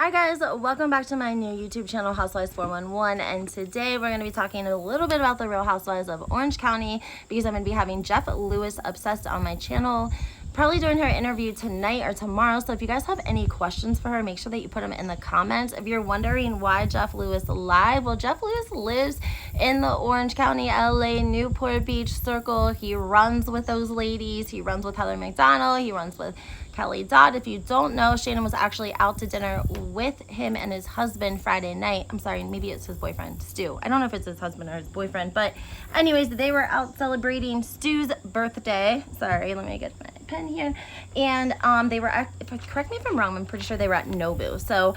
Hi guys, welcome back to my new YouTube channel, Housewives 411, and today we're going to be talking a little bit about the Real Housewives of Orange County because I'm going to be having Jeff Lewis Obsessed on my channel, probably doing her interview tonight or tomorrow. So if you guys have any questions for her, make sure that you put them in the comments. If you're wondering why Jeff Lewis live, well, Jeff Lewis lives in the Orange County, LA, Newport Beach circle. He runs with those ladies. He runs with Heather McDonald. He runs with Kelly Dodd. If you don't know, Shannon was actually out to dinner with him and his husband Friday night. I'm sorry, maybe it's his boyfriend, Stu. I don't know if it's his husband or his boyfriend, but anyways, they were out celebrating Stu's birthday. Sorry, let me get my pen here. And they were at, correct me if I'm wrong, I'm pretty sure they were at Nobu. So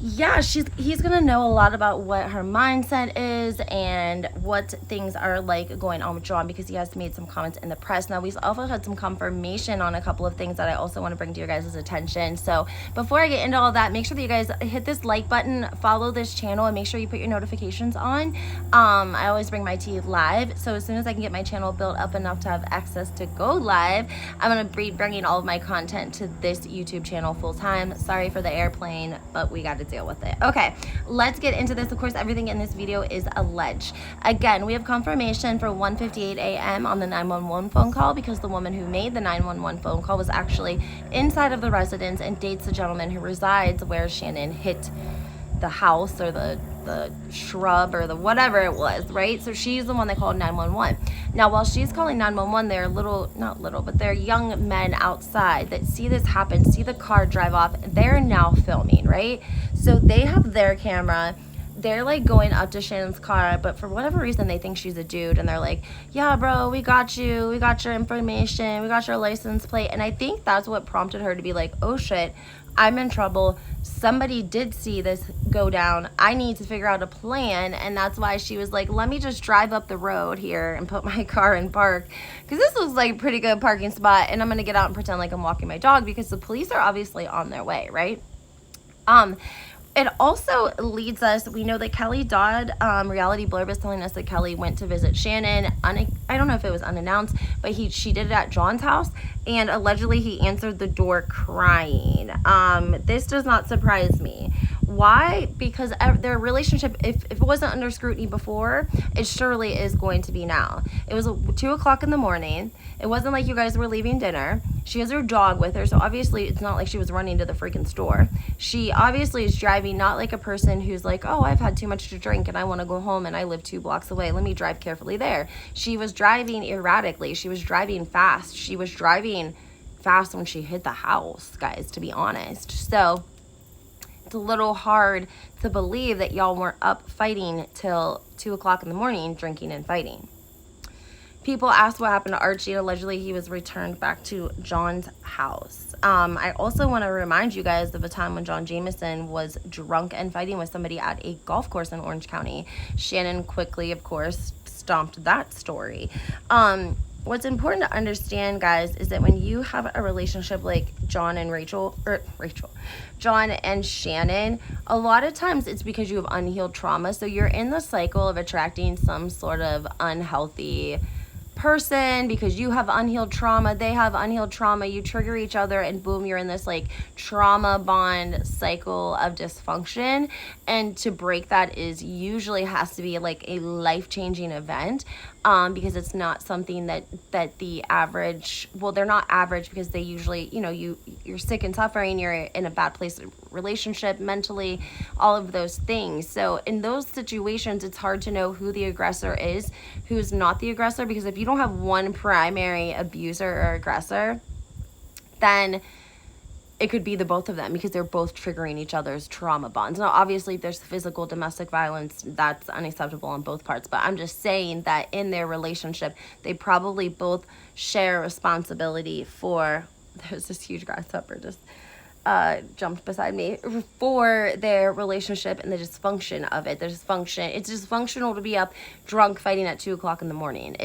yeah, he's gonna know a lot about what her mindset is and what things are like going on with John, because he has made some comments in the press. Now, we've also had some confirmation on a couple of things that I also want to bring to your guys' attention. So before I get into all that, make sure that you guys hit this like button, follow this channel, and make sure you put your notifications on. I always bring my tea live, so as soon as I can get my channel built up enough to have access to go live, I'm gonna be bringing all of my content to this YouTube channel full time. Sorry for the airplane, but we got to deal with it. Okay, let's get into this. Of course, everything in this video is alleged. Again, we have confirmation for 1:58 a.m. on the 911 phone call, because the woman who made the 911 phone call was actually inside of the residence and dates the gentleman who resides where Shannon hit the house or the shrub or the whatever it was, right? So she's the one that called 911. Now, while she's calling 911, they're not little, but they're young men outside that see this happen, see the car drive off. They're now filming, right? So they have their camera. They're like going up to Shannon's car, but for whatever reason they think she's a dude, and they're like, yeah bro, we got you, we got your information, we got your license plate. And I think that's what prompted her to be like, oh shit, I'm in trouble, somebody did see this go down, I need to figure out a plan. And that's why she was like, let me just drive up the road here and put my car in park, because this looks like a pretty good parking spot, and I'm gonna get out and pretend like I'm walking my dog, because the police are obviously on their way, right? It also leads us, we know that Kelly Dodd, Reality Blurb is telling us that Kelly went to visit Shannon. I don't know if it was unannounced, but she did it at John's house, and allegedly he answered the door crying. This does not surprise me. Why? Because their relationship, if it wasn't under scrutiny before, it surely is going to be now. It was 2 o'clock in the morning. It wasn't like you guys were leaving dinner. She has her dog with her, so obviously it's not like she was running to the freaking store. She obviously is driving not like a person who's like, oh, I've had too much to drink and I want to go home and I live 2 blocks away, let me drive carefully there. She was driving erratically. She was driving fast. She was driving fast when she hit the house, guys, to be honest. So it's a little hard to believe that y'all weren't up fighting till 2 o'clock in the morning, drinking and fighting. People asked what happened to Archie. Allegedly, he was returned back to John's house. I also want to remind you guys of a time when John Jameson was drunk and fighting with somebody at a golf course in Orange County. Shannon quickly, of course, stomped that story. What's important to understand, guys, is that when you have a relationship like John and John and Shannon, a lot of times it's because you have unhealed trauma. So you're in the cycle of attracting some sort of unhealthy person because you have unhealed trauma, they have unhealed trauma, you trigger each other, and boom, you're in this like trauma bond cycle of dysfunction. And to break that is usually has to be like a life-changing event, because it's not something that the average, well, they're not average because they usually, you know, you're sick and suffering, you're in a bad place, relationship, mentally, all of those things. So in those situations, it's hard to know who the aggressor is, who's not the aggressor, because if you don't have one primary abuser or aggressor, then it could be the both of them, because they're both triggering each other's trauma bonds. Now, obviously, if there's physical domestic violence, that's unacceptable on both parts. But I'm just saying that in their relationship, they probably both share responsibility for, there's this huge grasshopper just jumped beside me, for their relationship and the dysfunction of it. The dysfunction, it's dysfunctional to be up drunk fighting at 2 o'clock in the morning.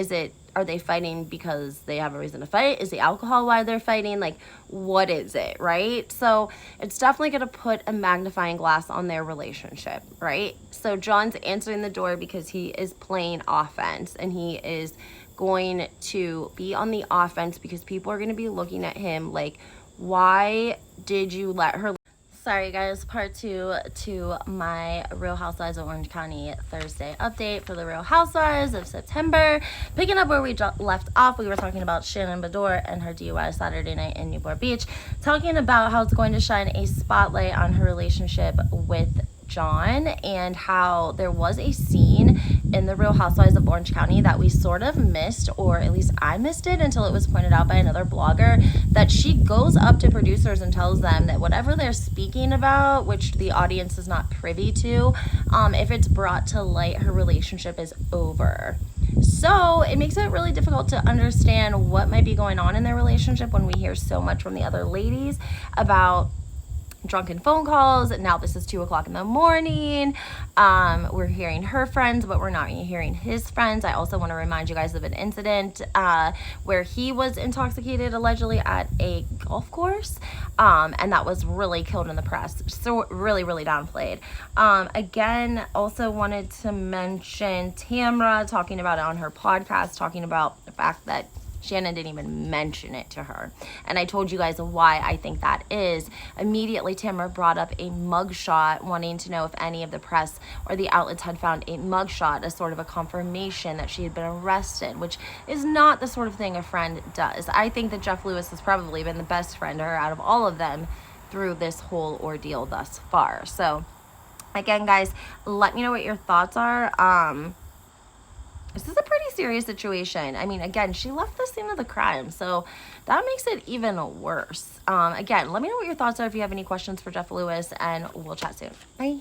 Are they fighting because they have a reason to fight? Is the alcohol why they're fighting? Like, what is it, right? So it's definitely going to put a magnifying glass on their relationship, right? So John's answering the door because he is playing offense, and he is going to be on the offense because people are going to be looking at him like, why did you let her? Sorry guys, part two to my Real Housewives of Orange County Thursday update for the Real Housewives of September. Picking up where we left off, we were talking about Shannon Bedore and her DUI Saturday night in Newport Beach, talking about how it's going to shine a spotlight on her relationship with John, and how there was a scene in the Real Housewives of Orange County that we sort of missed, or at least I missed it until it was pointed out by another blogger, that she goes up to producers and tells them that whatever they're speaking about, which the audience is not privy to, if it's brought to light, her relationship is over. So it makes it really difficult to understand what might be going on in their relationship when we hear so much from the other ladies about drunken phone calls. Now this is 2 o'clock in the morning. We're hearing her friends, but we're not hearing his friends. I also want to remind you guys of an incident where he was intoxicated allegedly at a golf course, and that was really killed in the press, so really downplayed. Again, also wanted to mention Tamra talking about it on her podcast, talking about the fact that Shannon didn't even mention it to her. And I told you guys why I think that is. Immediately, Tamara brought up a mugshot, wanting to know if any of the press or the outlets had found a mugshot as sort of a confirmation that she had been arrested, which is not the sort of thing a friend does. I think that Jeff Lewis has probably been the best friend to her out of all of them through this whole ordeal thus far. So, again, guys, let me know what your thoughts are. This is a pretty serious situation. I mean, again, she left the scene of the crime, so that makes it even worse. Again, let me know what your thoughts are if you have any questions for Jeff Lewis, and we'll chat soon. Bye.